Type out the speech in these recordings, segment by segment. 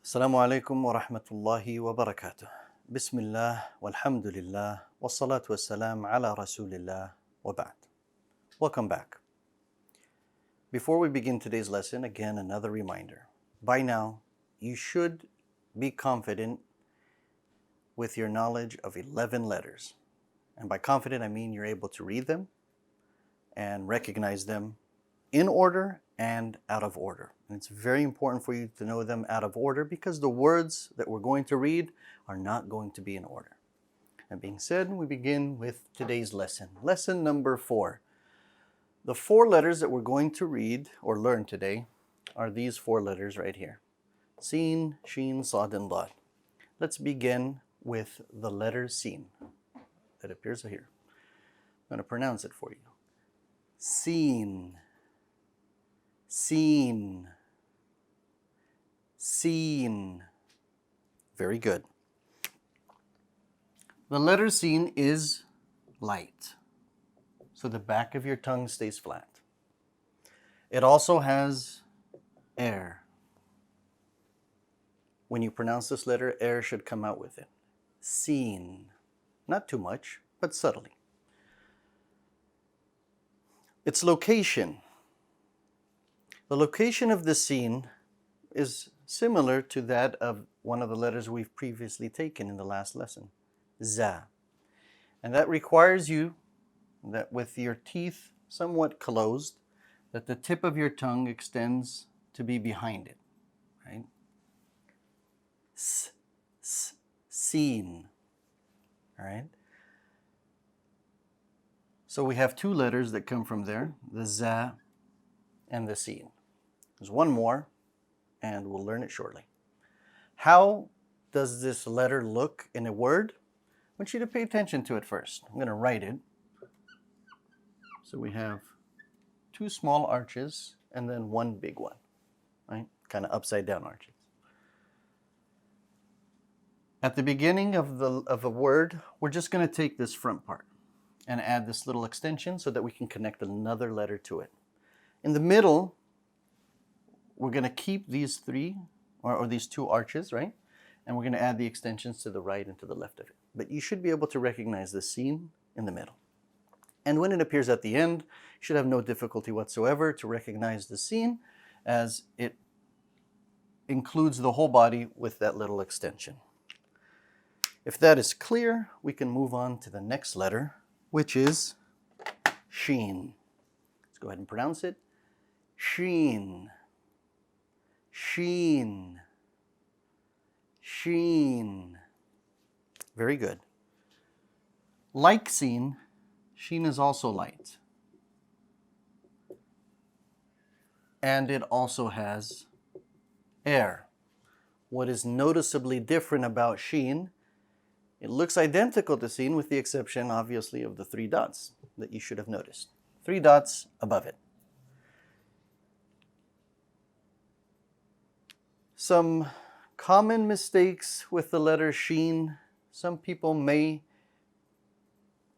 السلام عليكم ورحمة الله وبركاته. بسم الله والحمد لله والصلاة والسلام على رسول الله وبعد. Welcome back. Before we begin today's lesson, again another reminder. By now, you should be confident with your knowledge of 11 letters. And by confident, I mean you're able to read them and recognize them in order and out of order. And it's very important for you to know them out of order because the words that we're going to read are not going to be in order. That being said, we begin with today's lesson. Lesson number 4. The 4 letters that we're going to read or learn today are these 4 letters right here. Sheen, Sheen, Sad, and Dad. Let's begin with the letter Sheen that appears here. I'm going to pronounce it for you. Sheen. Seen. Seen. Very good. The letter Sheen is light, so the back of your tongue stays flat. It also has air. When you pronounce this letter, air should come out with it. Seen. Not too much, but subtly. Its location. The location of the Sheen is similar to that of one of the letters we've previously taken in the last lesson, za. And that requires you that with your teeth somewhat closed, that the tip of your tongue extends to be behind it, right? Seen, all right? So we have 2 letters that come from there, the za and the Sheen. There's one more, and we'll learn it shortly. How does this letter look in a word? I want you to pay attention to it first. I'm going to write it. So we have 2 small arches and then 1 big one, right? Kind of upside down arches. At the beginning of a word, we're just going to take this front part and add this little extension so that we can connect another letter to it. In the middle, we're going to keep these 3 or these 2 arches, right? And we're going to add the extensions to the right and to the left of it. But you should be able to recognize the Sheen in the middle. And when it appears at the end, you should have no difficulty whatsoever to recognize the Sheen as it includes the whole body with that little extension. If that is clear, we can move on to the next letter, which is Sheen. Let's go ahead and pronounce it. Sheen. Sheen. Sheen. Very good. Like Sheen, Sheen is also light. And it also has air. What is noticeably different about Sheen, it looks identical to Sheen with the exception, obviously, of the 3 dots that you should have noticed. 3 dots above it. Some common mistakes with the letter Sheen. Some people may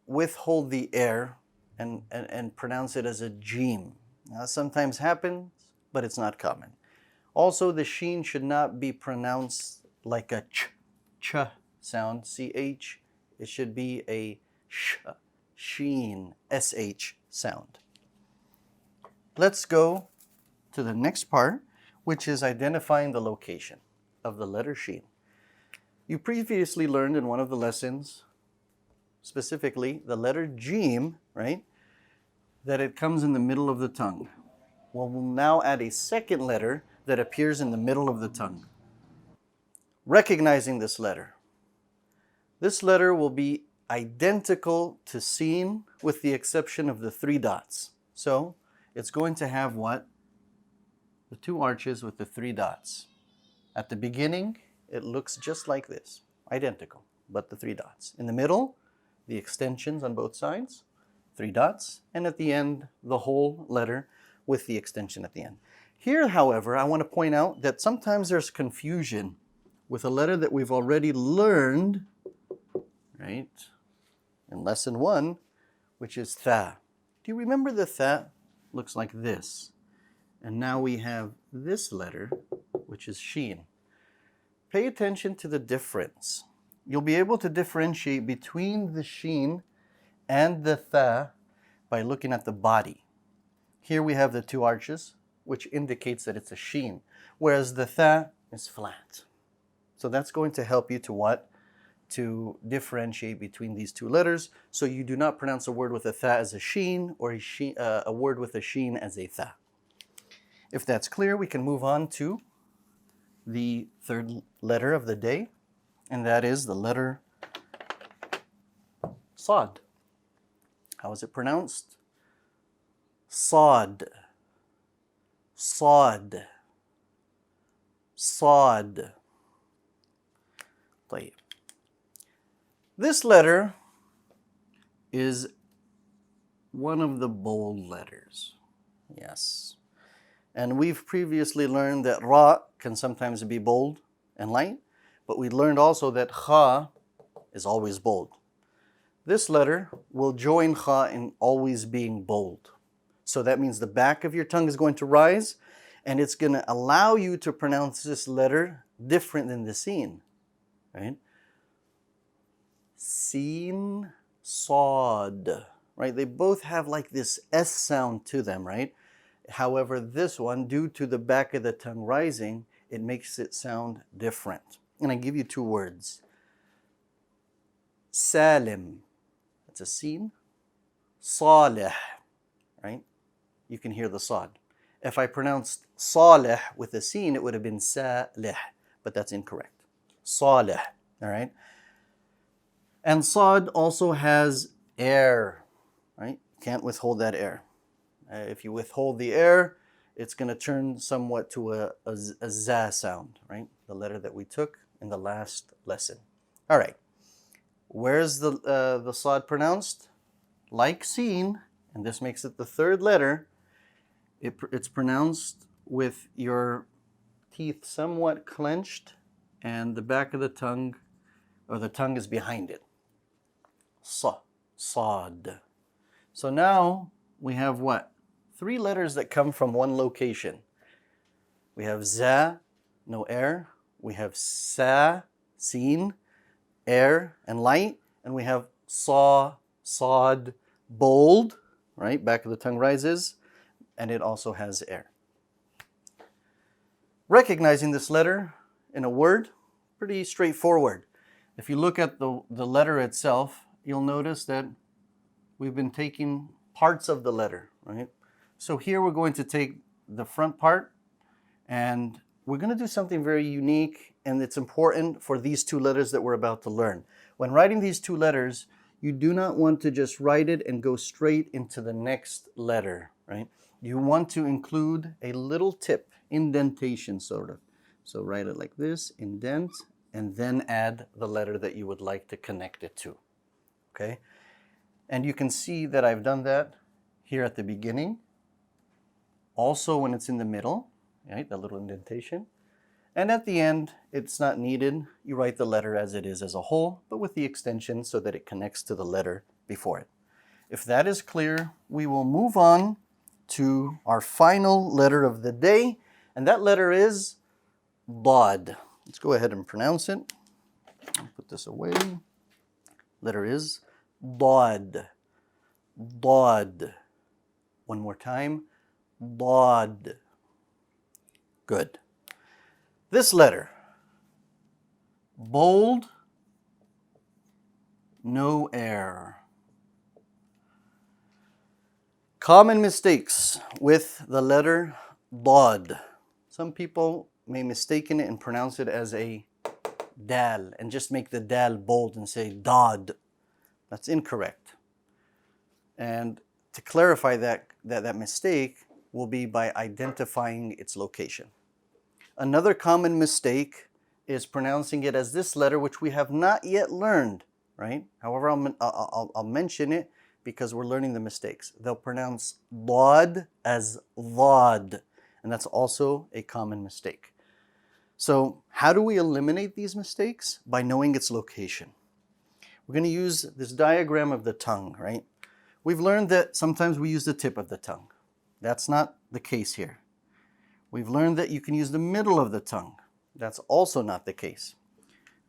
withhold the air and pronounce it as a Jeem. Now, sometimes happens, but it's not common. Also, the Sheen should not be pronounced like a ch sound, ch. It should be a sh, Sheen, sh sound. Let's go to the next part, which is identifying the location of the letter Sheen. You previously learned in one of the lessons, specifically the letter Jeem, right? That it comes in the middle of the tongue. Well, we'll now add a second letter that appears in the middle of the tongue. Recognizing this letter. This letter will be identical to Sheen with the exception of the 3 dots. So it's going to have what? The 2 arches with the 3 dots. At the beginning, it looks just like this, identical, but the 3 dots. In the middle, the extensions on both sides, 3 dots, and at the end, the whole letter with the extension at the end. Here, however, I want to point out that sometimes there's confusion with a letter that we've already learned, right, in lesson 1, which is tha. Do you remember the tha? Looks like this. And now we have this letter, which is Sheen. pay attention to the difference. You'll be able to differentiate between the sheen and the tha by looking at the body. Here we have the two arches, which indicates that it's a sheen, whereas the tha is flat. So that's going to help you to what? To differentiate between these two letters, so you do not pronounce a word with a tha as a sheen or a word with a sheen as a tha. If that's clear, we can move on to the third letter of the day, and that is the letter Sad. How is it pronounced? Sad. Sad. Sad. طيب. This letter is one of the bold letters. Yes. And we've previously learned that ra can sometimes be bold and light, but we learned also that kha is always bold. This letter will join kha in always being bold. So that means the back of your tongue is going to rise, and it's going to allow you to pronounce this letter different than the seen, right? Seen, sad, right? They both have like this S sound to them, right? However, this one, due to the back of the tongue rising, it makes it sound different. And I give you two words. Salim, that's a seen. Salih, right? You can hear the sad. If I pronounced salih with a seen, it would have been salih, but that's incorrect. Salih, all right? And sad also has air, right? Can't withhold that air. If you withhold the air, it's going to turn somewhat to a za sound, right? The letter that we took in the last lesson. All right. Where's the sad pronounced? Like seen, and this makes it the third letter. It's pronounced with your teeth somewhat clenched and the back of the tongue, or the tongue is behind it. Sa, sad. So now we have what? Three letters that come from one location. We have za, no air. We have sa, seen, air and light. And we have sa, sad, bold, right? Back of the tongue rises. And it also has air. Recognizing this letter in a word, pretty straightforward. If you look at the letter itself, you'll notice that we've been taking parts of the letter, right? So here we're going to take the front part, and we're going to do something very unique, and it's important for these two letters that we're about to learn. When writing these two letters, you do not want to just write it and go straight into the next letter, right? You want to include a little tip, indentation sort of. So write it like this, indent, and then add the letter that you would like to connect it to, okay? And you can see that I've done that here at the beginning. Also when it's in the middle, right, that little indentation. And at the end, it's not needed. You write the letter as it is as a whole, but with the extension so that it connects to the letter before it. If that is clear, we will move on to our final letter of the day, and that letter is Dad. Let's go ahead and pronounce it. I'll put this away. Letter is Dad. Dad. One more time. Dad. Good. This letter, bold, no air. Common mistakes with the letter Dad. Some people may mistaken it and pronounce it as a dal and just make the dal bold and say Dad. That's incorrect. And to clarify that mistake will be by identifying its location. Another common mistake is pronouncing it as this letter, which we have not yet learned, right? However, I'll mention it because we're learning the mistakes. They'll pronounce Dad as Lad, and that's also a common mistake. So how do we eliminate these mistakes? By knowing its location. We're going to use this diagram of the tongue, right? We've learned that sometimes we use the tip of the tongue. That's not the case here. We've learned that you can use the middle of the tongue. That's also not the case.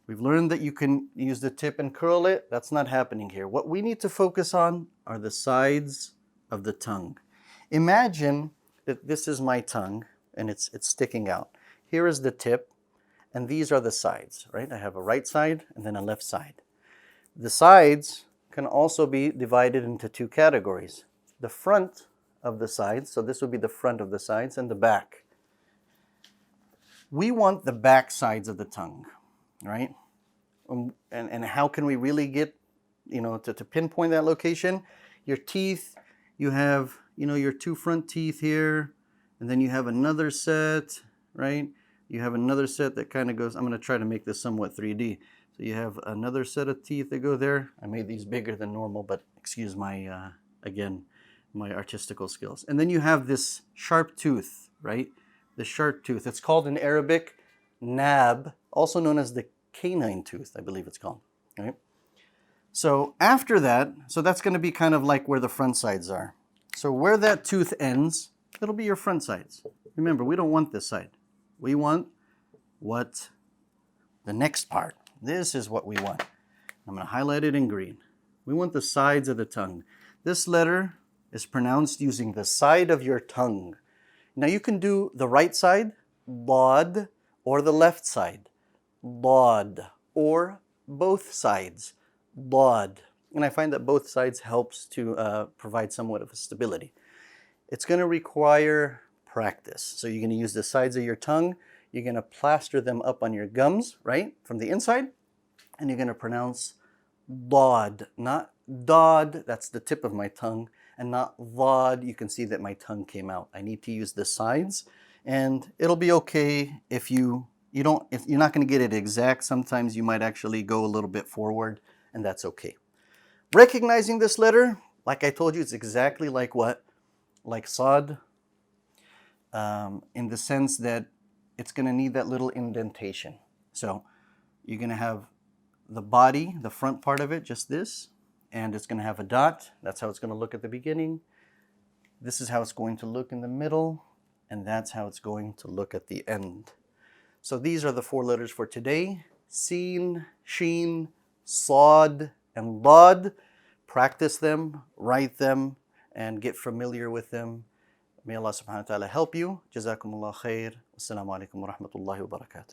We've learned that you can use the tip and curl it. That's not happening here. What we need to focus on are the sides of the tongue. Imagine that this is my tongue and it's sticking out. Here is the tip and these are the sides, right? I have a right side and then a left side. The sides can also be divided into two categories. The front of the sides, so this would be the front of the sides, and the back. We want the back sides of the tongue, right? And how can we really get, to pinpoint that location? Your teeth, you have, your two front teeth here, and then you have another set, right? You have another set that kind of goes, I'm going to try to make this somewhat 3D. So you have another set of teeth that go there. I made these bigger than normal, but excuse my, again, my artistical skills. And then you have this sharp tooth, right? The sharp tooth. It's called in Arabic nab, also known as the canine tooth, I believe it's called, right? So after that, so that's going to be kind of like where the front sides are. So where that tooth ends, it'll be your front sides. Remember, we don't want this side. We want what? The next part. This is what we want. I'm going to highlight it in green. We want the sides of the tongue. This letter is pronounced using the side of your tongue. Now you can do the right side, bod, or the left side, bod, or both sides, bod. And I find that both sides helps to provide somewhat of a stability. It's going to require practice. So you're going to use the sides of your tongue. You're going to plaster them up on your gums, right, from the inside. And you're going to pronounce bod, not dod, that's the tip of my tongue, and not vod. You can see that my tongue came out. I need to use the sides, and it'll be okay if if you're not going to get it exact. Sometimes you might actually go a little bit forward, and that's okay. Recognizing this letter, like I told you, it's exactly like what? Like Sad, in the sense that it's going to need that little indentation. So you're going to have the body, the front part of it, just this, and it's going to have a dot. That's how it's going to look at the beginning. This is how it's going to look in the middle, and that's how it's going to look at the end. So these are the 4 letters for today: Sheen, Sheen, Sad, and Lad. Practice them, write them, and get familiar with them. May Allah subhanahu wa ta'ala help you. Jazakumullah khair. Assalamu alaikum wa rahmatullahi wa barakatuh.